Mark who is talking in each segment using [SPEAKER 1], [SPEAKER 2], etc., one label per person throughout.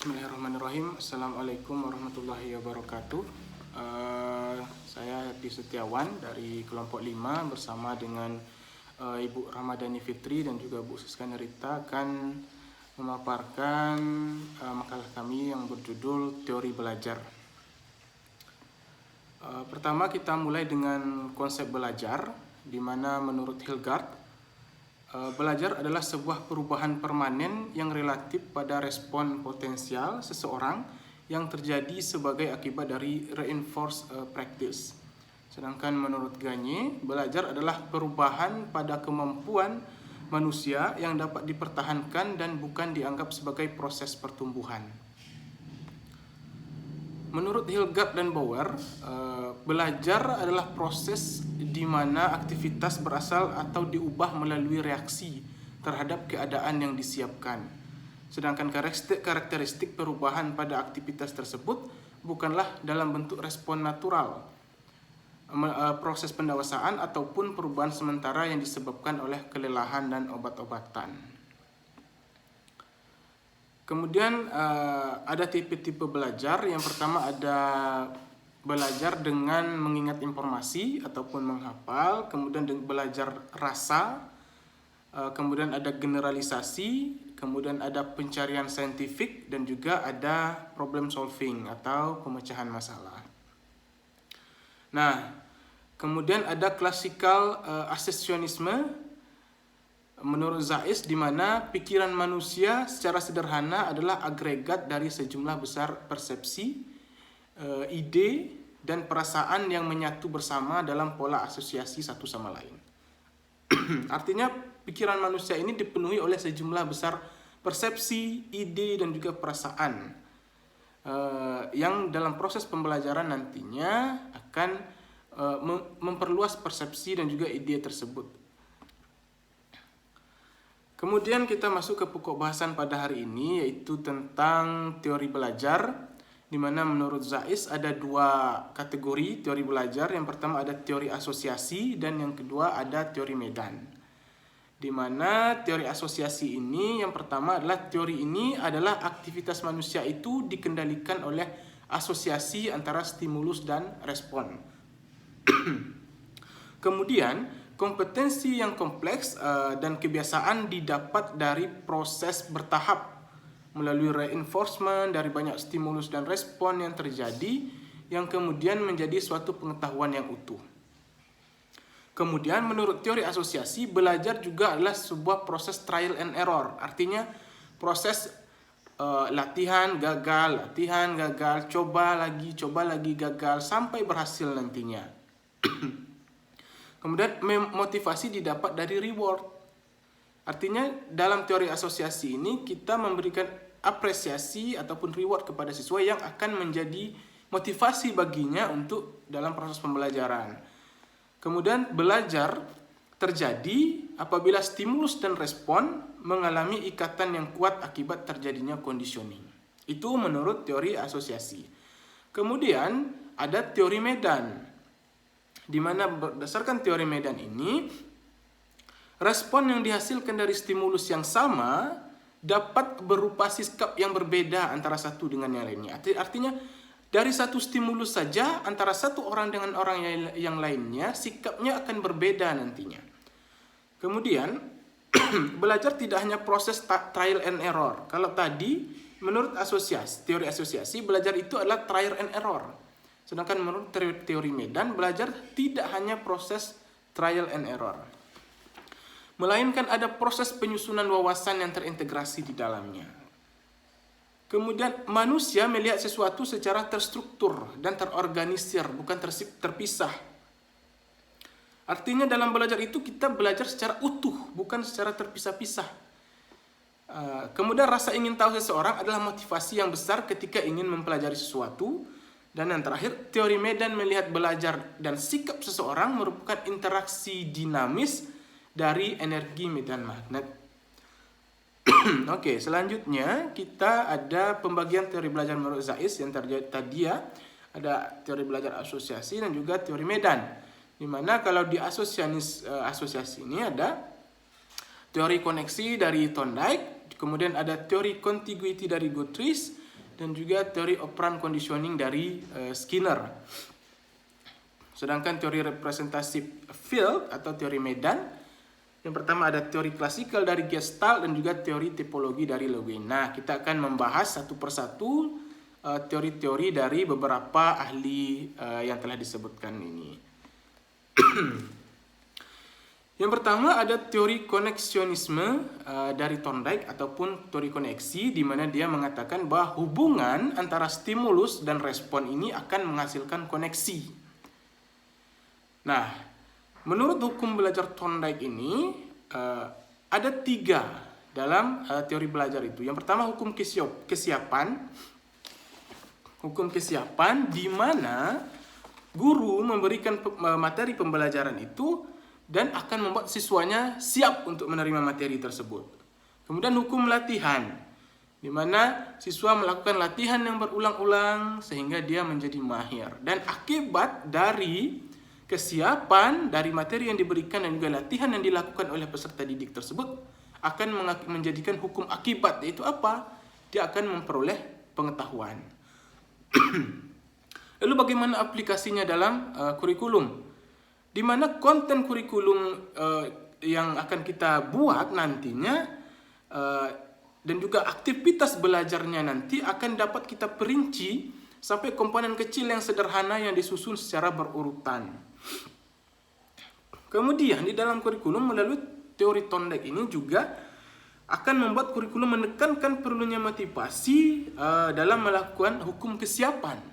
[SPEAKER 1] Bismillahirrahmanirrahim. Assalamualaikum warahmatullahi wabarakatuh. Saya Happy Setiawan dari kelompok 5 bersama dengan Ibu Ramadhani Fitri dan juga Bu Siska Nerita akan memaparkan makalah kami yang berjudul Teori Belajar. Pertama kita mulai dengan konsep belajar, di mana menurut Hilgard belajar adalah sebuah perubahan permanen yang relatif pada respon potensial seseorang yang terjadi sebagai akibat dari reinforced practice. Sedangkan menurut Gagne, belajar adalah perubahan pada kemampuan manusia yang dapat dipertahankan dan bukan dianggap sebagai proses pertumbuhan. Menurut Hilgard dan Bauer, belajar adalah proses di mana aktivitas berasal atau diubah melalui reaksi terhadap keadaan yang disiapkan. Sedangkan karakteristik perubahan pada aktivitas tersebut bukanlah dalam bentuk respon natural, proses pendewasaan ataupun perubahan sementara yang disebabkan oleh kelelahan dan obat-obatan. Kemudian ada tipe-tipe belajar. Yang pertama ada belajar dengan mengingat informasi ataupun menghafal, kemudian belajar rasa, kemudian ada generalisasi, kemudian ada pencarian saintifik, dan juga ada problem solving atau pemecahan masalah. Nah, kemudian ada klasikal asessionisme menurut Zais, di mana pikiran manusia secara sederhana adalah agregat dari sejumlah besar persepsi, ide, dan perasaan yang menyatu bersama dalam pola asosiasi satu sama lain. Artinya pikiran manusia ini dipenuhi oleh sejumlah besar persepsi, ide, dan juga perasaan yang dalam proses pembelajaran nantinya akan memperluas persepsi dan juga ide tersebut. Kemudian kita masuk ke pokok bahasan pada hari ini, yaitu tentang teori belajar, di mana menurut Zais ada dua kategori teori belajar. Yang pertama ada teori asosiasi dan yang kedua ada teori medan. Di mana teori asosiasi ini, yang pertama adalah teori ini adalah aktivitas manusia itu dikendalikan oleh asosiasi antara stimulus dan respon. Kemudian kompetensi yang kompleks dan kebiasaan didapat dari proses bertahap melalui reinforcement dari banyak stimulus dan respon yang terjadi, yang kemudian menjadi suatu pengetahuan yang utuh. Kemudian menurut teori asosiasi, belajar juga adalah sebuah proses trial and error. Artinya proses latihan, gagal, coba lagi, gagal, sampai berhasil nantinya. Kemudian motivasi didapat dari reward. Artinya dalam teori asosiasi ini kita memberikan apresiasi ataupun reward kepada siswa yang akan menjadi motivasi baginya untuk dalam proses pembelajaran. Kemudian belajar terjadi apabila stimulus dan respon mengalami ikatan yang kuat akibat terjadinya conditioning. Itu menurut teori asosiasi. Kemudian ada teori medan, di mana berdasarkan teori medan ini, respon yang dihasilkan dari stimulus yang sama dapat berupa sikap yang berbeda antara satu dengan yang lainnya. Artinya dari satu stimulus saja antara satu orang dengan orang yang lainnya sikapnya akan berbeda nantinya. Kemudian belajar tidak hanya proses trial and error. Kalau tadi menurut teori asosiasi, belajar itu adalah trial and error. Sedangkan menurut teori medan, belajar tidak hanya proses trial and error, melainkan ada proses penyusunan wawasan yang terintegrasi di dalamnya. Kemudian manusia melihat sesuatu secara terstruktur dan terorganisir, bukan terpisah. Artinya dalam belajar itu kita belajar secara utuh, bukan secara terpisah-pisah. Kemudian rasa ingin tahu seseorang adalah motivasi yang besar ketika ingin mempelajari sesuatu. Dan yang terakhir, teori medan melihat belajar dan sikap seseorang merupakan interaksi dinamis dari energi medan magnet. Oke, selanjutnya kita ada pembagian teori belajar menurut Zais yang tadi ya. Ada teori belajar asosiasi dan juga teori medan. Dimana kalau di asosiasi ini ada teori koneksi dari Thorndike, kemudian ada teori contiguity dari Guthrie, dan juga teori operant conditioning dari Skinner. Sedangkan teori representatif field atau teori medan, yang pertama ada teori klasikal dari Gestalt dan juga teori tipologi dari Lewin. Nah, kita akan membahas satu persatu teori-teori dari beberapa ahli yang telah disebutkan ini. Yang pertama ada teori koneksionisme dari Thorndike ataupun teori koneksi, di mana dia mengatakan bahwa hubungan antara stimulus dan respon ini akan menghasilkan koneksi. Nah, menurut hukum belajar Thorndike ini ada 3 dalam teori belajar itu. Yang pertama hukum kesiapan. Hukum kesiapan di mana guru memberikan materi pembelajaran itu dan akan membuat siswanya siap untuk menerima materi tersebut. Kemudian hukum latihan, di mana siswa melakukan latihan yang berulang-ulang sehingga dia menjadi mahir. Dan akibat dari kesiapan dari materi yang diberikan dan juga latihan yang dilakukan oleh peserta didik tersebut akan menjadikan hukum akibat, yaitu apa? Dia akan memperoleh pengetahuan. Lalu bagaimana aplikasinya dalam kurikulum? Di mana konten kurikulum yang akan kita buat nantinya dan juga aktivitas belajarnya nanti akan dapat kita perinci sampai komponen kecil yang sederhana yang disusun secara berurutan. Kemudian di dalam kurikulum melalui teori Thorndike ini juga akan membuat kurikulum menekankan perlunya motivasi dalam melakukan hukum kesiapan.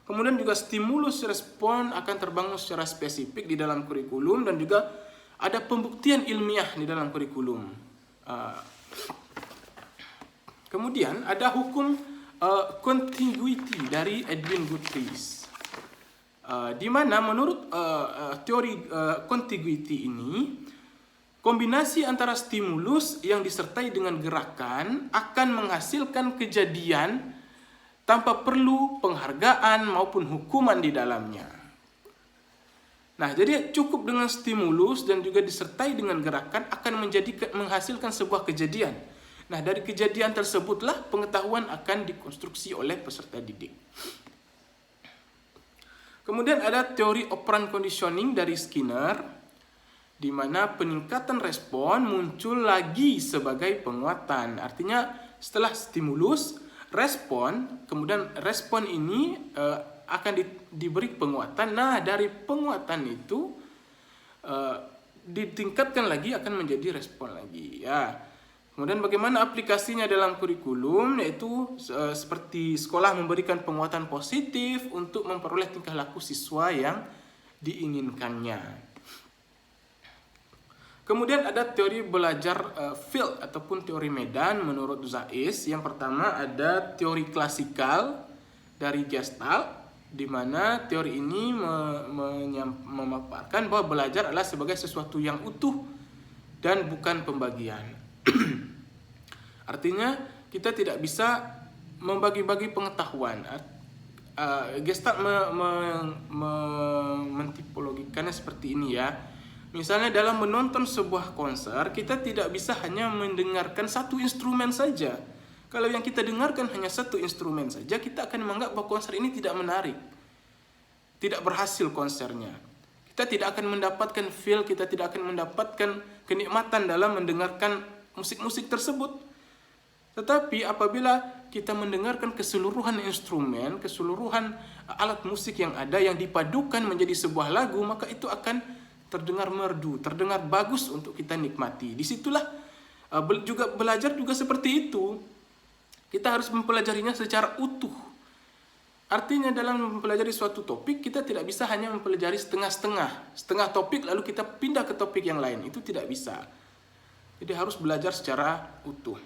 [SPEAKER 1] Kemudian juga stimulus respon akan terbangun secara spesifik di dalam kurikulum dan juga ada pembuktian ilmiah di dalam kurikulum. Kemudian ada hukum contiguity dari Edwin Guthrie. Di mana menurut teori contiguity ini, kombinasi antara stimulus yang disertai dengan gerakan akan menghasilkan kejadian tanpa perlu penghargaan maupun hukuman di dalamnya. Nah, jadi cukup dengan stimulus dan juga disertai dengan gerakan akan menghasilkan sebuah kejadian. Nah, dari kejadian tersebutlah pengetahuan akan dikonstruksi oleh peserta didik. Kemudian ada teori operant conditioning dari Skinner, di mana peningkatan respon muncul lagi sebagai penguatan. Artinya setelah stimulus, respon, kemudian respon ini akan diberi penguatan. Nah, dari penguatan itu ditingkatkan lagi akan menjadi respon lagi. Ya. Kemudian bagaimana aplikasinya dalam kurikulum, yaitu seperti sekolah memberikan penguatan positif untuk memperoleh tingkah laku siswa yang diinginkannya. Kemudian ada teori belajar field ataupun teori medan menurut Zais. Yang pertama ada teori klasikal dari Gestalt, di mana teori ini memaparkan bahwa belajar adalah sebagai sesuatu yang utuh dan bukan pembagian. Artinya kita tidak bisa membagi-bagi pengetahuan. Gestalt mentipologikannya seperti ini ya. Misalnya dalam menonton sebuah konser, kita tidak bisa hanya mendengarkan satu instrumen saja. Kalau yang kita dengarkan hanya satu instrumen saja, kita akan menganggap bahwa konser ini tidak menarik. Tidak berhasil konsernya. Kita tidak akan mendapatkan feel, kita tidak akan mendapatkan kenikmatan dalam mendengarkan musik-musik tersebut. Tetapi apabila kita mendengarkan keseluruhan instrumen, keseluruhan alat musik yang ada yang dipadukan menjadi sebuah lagu, maka itu akan terdengar merdu, terdengar bagus untuk kita nikmati. Disitulah juga belajar juga seperti itu. Kita harus mempelajarinya secara utuh. Artinya dalam mempelajari suatu topik, kita tidak bisa hanya mempelajari setengah topik lalu kita pindah ke topik yang lain. Itu tidak bisa. Jadi harus belajar secara utuh.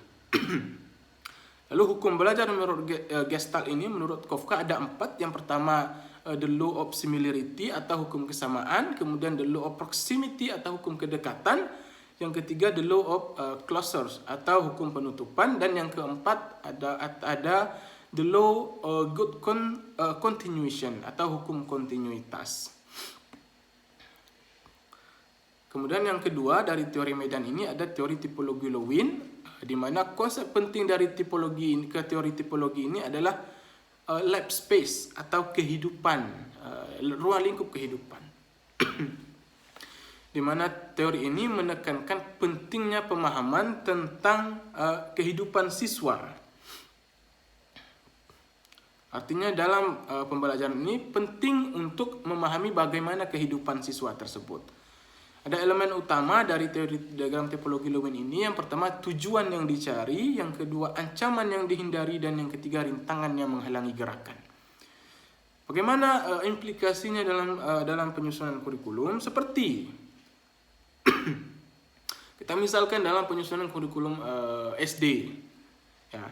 [SPEAKER 1] Lalu hukum belajar menurut Gestalt ini, menurut Kafka ada 4. Yang pertama the law of similarity atau hukum kesamaan, kemudian the law of proximity atau hukum kedekatan, yang ketiga the law of closures atau hukum penutupan, dan yang keempat ada the law good continuation atau hukum kontinuitas. Kemudian yang kedua dari teori medan ini ada teori tipologi Lewin, di mana konsep penting dari tipologi ini, ke teori tipologi ini adalah lab space atau kehidupan, ruang lingkup kehidupan. Di mana teori ini menekankan pentingnya pemahaman tentang kehidupan siswa. Artinya dalam pembelajaran ini penting untuk memahami bagaimana kehidupan siswa tersebut. Ada elemen utama dari teori diagram tipologi Lewin ini. Yang pertama, tujuan yang dicari. Yang kedua, ancaman yang dihindari. Dan yang ketiga, rintangan yang menghalangi gerakan. Bagaimana implikasinya dalam penyusunan kurikulum? Seperti kita misalkan dalam penyusunan kurikulum SD. Ya.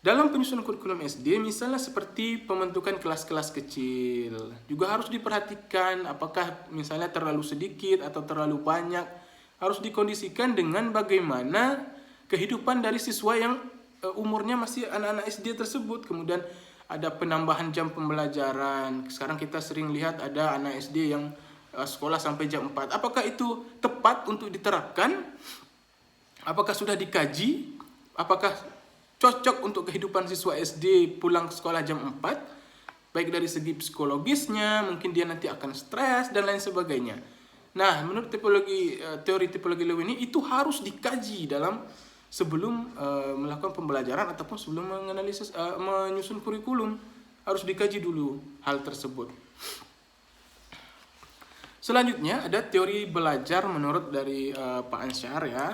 [SPEAKER 1] Dalam penyusunan kurikulum SD, misalnya seperti pembentukan kelas-kelas kecil, juga harus diperhatikan apakah misalnya terlalu sedikit atau terlalu banyak, harus dikondisikan dengan bagaimana kehidupan dari siswa yang umurnya masih anak-anak SD tersebut. Kemudian ada penambahan jam pembelajaran. Sekarang kita sering lihat ada anak SD yang sekolah sampai jam 4. Apakah itu tepat untuk diterapkan? Apakah sudah dikaji? Apakah cocok untuk kehidupan siswa SD pulang sekolah jam 4, baik dari segi psikologisnya, mungkin dia nanti akan stres dan lain sebagainya. Nah, menurut teori tipologi Lewin ini itu harus dikaji sebelum melakukan pembelajaran ataupun sebelum menganalisis menyusun kurikulum, harus dikaji dulu hal tersebut. Selanjutnya ada teori belajar menurut dari Pak Ansyar ya.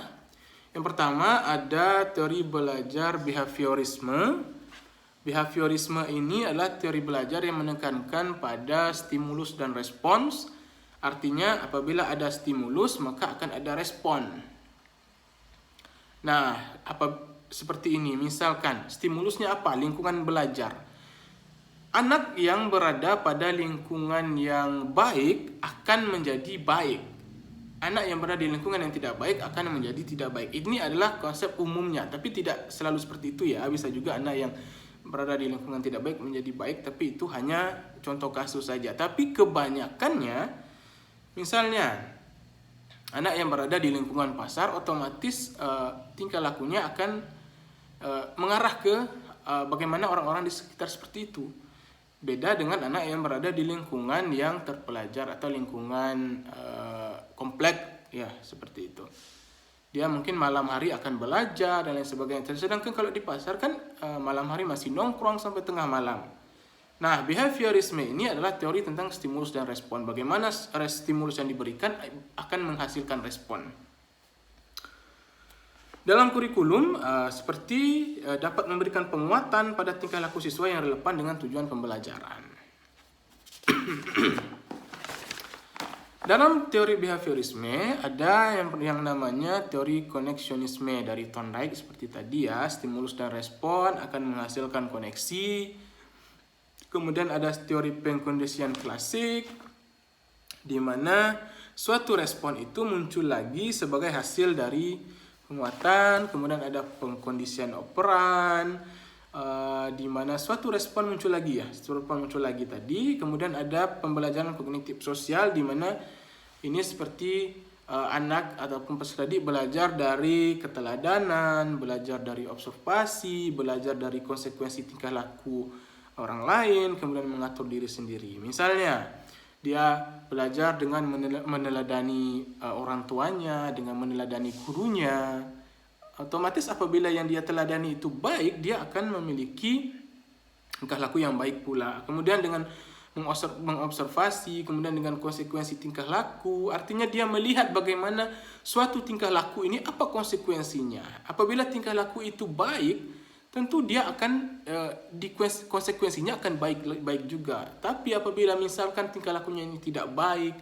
[SPEAKER 1] Yang pertama ada teori belajar behaviorisme. Behaviorisme ini adalah teori belajar yang menekankan pada stimulus dan respons. Artinya apabila ada stimulus maka akan ada respon. Nah, seperti ini. Misalkan stimulusnya apa? Lingkungan belajar. Anak yang berada pada lingkungan yang baik akan menjadi baik. Anak yang berada di lingkungan yang tidak baik akan menjadi tidak baik. Ini adalah konsep umumnya, tapi tidak selalu seperti itu ya. Bisa juga anak yang berada di lingkungan tidak baik menjadi baik, tapi itu hanya contoh kasus saja. Tapi kebanyakannya, misalnya anak yang berada di lingkungan pasar, otomatis tingkah lakunya akan mengarah ke bagaimana orang-orang di sekitar seperti itu. Beda dengan anak yang berada di lingkungan yang terpelajar atau lingkungan komplek, ya seperti itu. Dia mungkin malam hari akan belajar dan lain sebagainya. Sedangkan kalau di pasar kan malam hari masih nongkrong sampai tengah malam. Nah, behaviorisme ini adalah teori tentang stimulus dan respon. Bagaimana stimulus yang diberikan akan menghasilkan respon. Dalam kurikulum seperti dapat memberikan penguatan pada tingkah laku siswa yang relevan dengan tujuan pembelajaran. Dalam teori behaviorisme ada yang namanya teori koneksionisme dari Thorndike seperti tadi ya, stimulus dan respon akan menghasilkan koneksi. Kemudian ada teori pengkondisian klasik di mana suatu respon itu muncul lagi sebagai hasil dari penguatan, kemudian ada pengkondisian operan, di mana suatu respon muncul lagi ya, suatu respon muncul lagi tadi. Kemudian ada pembelajaran kognitif sosial di mana ini seperti anak ataupun peserta didik belajar dari keteladanan, belajar dari observasi, belajar dari konsekuensi tingkah laku orang lain, kemudian mengatur diri sendiri. Misalnya dia belajar dengan meneladani orang tuanya, dengan meneladani gurunya. Otomatis apabila yang dia teladani itu baik, dia akan memiliki tingkah laku yang baik pula. Kemudian dengan mengobservasi, kemudian dengan konsekuensi tingkah laku, artinya dia melihat bagaimana suatu tingkah laku ini apa konsekuensinya. Apabila tingkah laku itu baik, tentu dia akan konsekuensinya akan baik juga. Tapi apabila misalkan tingkah lakunya ini tidak baik,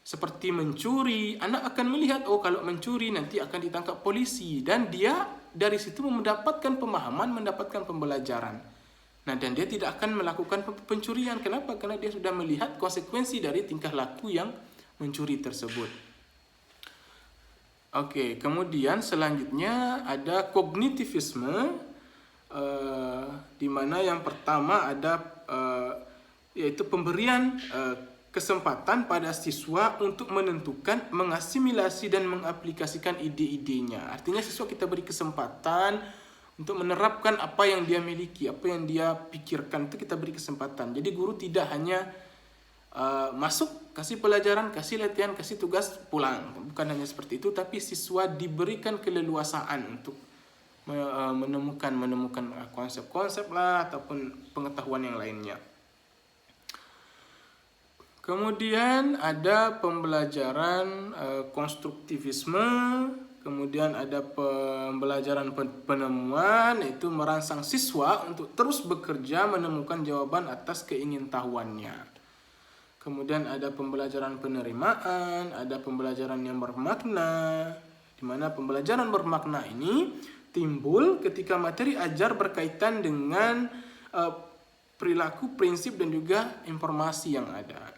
[SPEAKER 1] seperti mencuri, anak akan melihat, oh kalau mencuri nanti akan ditangkap polisi, dan dia dari situ mendapatkan pemahaman, mendapatkan pembelajaran. Nah, dan dia tidak akan melakukan pencurian. Kenapa? Karena dia sudah melihat konsekuensi dari tingkah laku yang mencuri tersebut. Oke, kemudian selanjutnya ada kognitivisme, di mana yang pertama ada yaitu pemberian kesempatan pada siswa untuk menentukan, mengasimilasi dan mengaplikasikan ide-idenya. Artinya siswa kita beri kesempatan untuk menerapkan apa yang dia miliki, apa yang dia pikirkan, itu kita beri kesempatan. Jadi guru tidak hanya masuk, kasih pelajaran, kasih latihan, kasih tugas, pulang. Bukan hanya seperti itu, tapi siswa diberikan keleluasaan untuk menemukan konsep-konsep lah ataupun pengetahuan yang lainnya. Kemudian ada pembelajaran konstruktivisme, kemudian ada pembelajaran penemuan, yaitu merangsang siswa untuk terus bekerja menemukan jawaban atas keingintahuannya. Kemudian ada pembelajaran penerimaan, ada pembelajaran yang bermakna, di mana pembelajaran bermakna ini timbul ketika materi ajar berkaitan dengan perilaku, prinsip, dan juga informasi yang ada.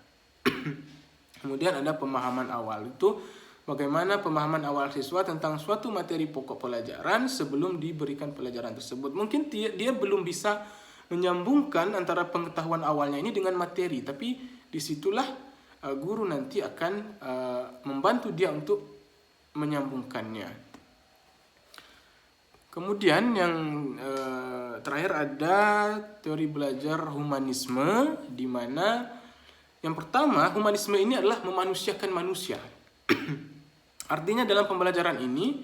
[SPEAKER 1] Kemudian ada pemahaman awal, itu bagaimana pemahaman awal siswa tentang suatu materi pokok pelajaran sebelum diberikan pelajaran tersebut. Mungkin dia belum bisa menyambungkan antara pengetahuan awalnya ini dengan materi, tapi disitulah guru nanti akan membantu dia untuk menyambungkannya. Kemudian yang terakhir ada teori belajar humanisme, di mana yang pertama, humanisme ini adalah memanusiakan manusia. Artinya dalam pembelajaran ini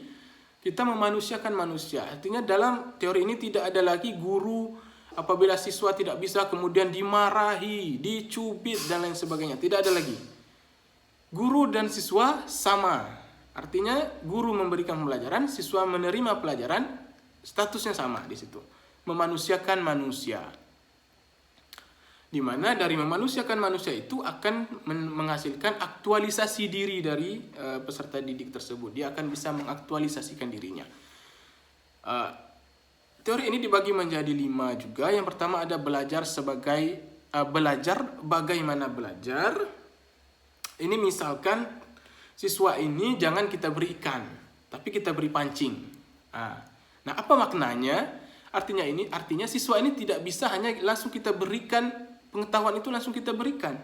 [SPEAKER 1] kita memanusiakan manusia. Artinya dalam teori ini tidak ada lagi guru apabila siswa tidak bisa kemudian dimarahi, dicubit, dan lain sebagainya. Tidak ada lagi. Guru dan siswa sama. Artinya guru memberikan pelajaran, siswa menerima pelajaran, statusnya sama di situ. Memanusiakan manusia. Di mana dari memanusiakan manusia itu akan menghasilkan aktualisasi diri dari peserta didik tersebut. Dia akan bisa mengaktualisasikan dirinya. Teori ini dibagi menjadi 5 juga. Yang pertama ada belajar sebagai belajar, bagaimana belajar. Ini misalkan siswa ini jangan kita beri ikan, tapi kita beri pancing. Nah, apa maknanya? Artinya siswa ini tidak bisa hanya langsung kita berikan pengetahuan itu langsung kita berikan.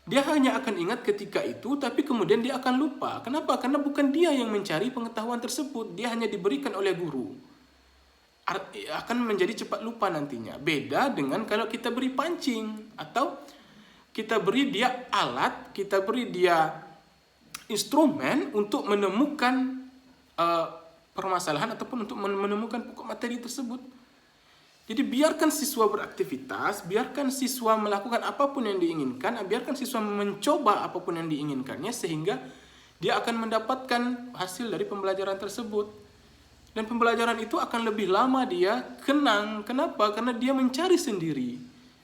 [SPEAKER 1] Dia hanya akan ingat ketika itu, tapi kemudian dia akan lupa. Kenapa? Karena bukan dia yang mencari pengetahuan tersebut, dia hanya diberikan oleh guru. Akan menjadi cepat lupa nantinya. Beda dengan kalau kita beri pancing, atau kita beri dia alat, kita beri dia instrumen untuk menemukan permasalahan ataupun untuk menemukan pokok materi tersebut. Jadi biarkan siswa beraktivitas, biarkan siswa melakukan apapun yang diinginkan, biarkan siswa mencoba apapun yang diinginkannya, sehingga dia akan mendapatkan hasil dari pembelajaran tersebut. Dan pembelajaran itu akan lebih lama dia kenang. Kenapa? Karena dia mencari sendiri.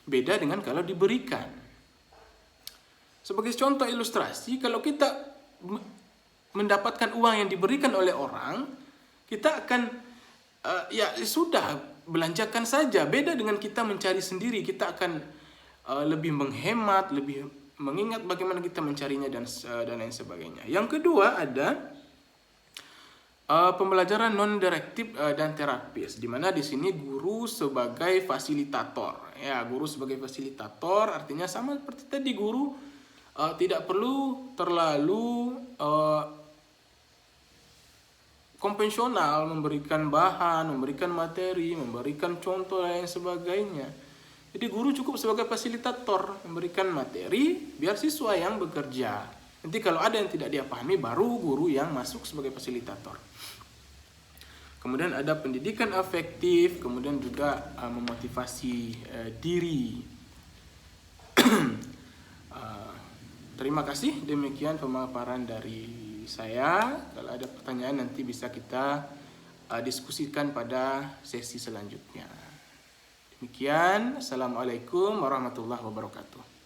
[SPEAKER 1] Beda dengan kalau diberikan. Sebagai contoh ilustrasi, kalau kita mendapatkan uang yang diberikan oleh orang, kita akan ya sudah, belanjakan saja. Beda dengan kita mencari sendiri, kita akan lebih menghemat, lebih mengingat bagaimana kita mencarinya dan lain sebagainya. Yang kedua ada pembelajaran non-direktif dan terapis, di mana di sini guru sebagai fasilitator. Ya, guru sebagai fasilitator artinya sama seperti tadi, guru tidak perlu terlalu konvensional, memberikan bahan, memberikan materi, memberikan contoh dan lain sebagainya. Jadi guru cukup sebagai fasilitator, memberikan materi biar siswa yang bekerja. Nanti kalau ada yang tidak dia pahami, baru guru yang masuk sebagai fasilitator. Kemudian ada pendidikan afektif, kemudian juga memotivasi diri. Terima kasih, demikian pemaparan dari saya. Kalau ada pertanyaan nanti bisa kita diskusikan pada sesi selanjutnya. Demikian, Assalamualaikum warahmatullahi wabarakatuh.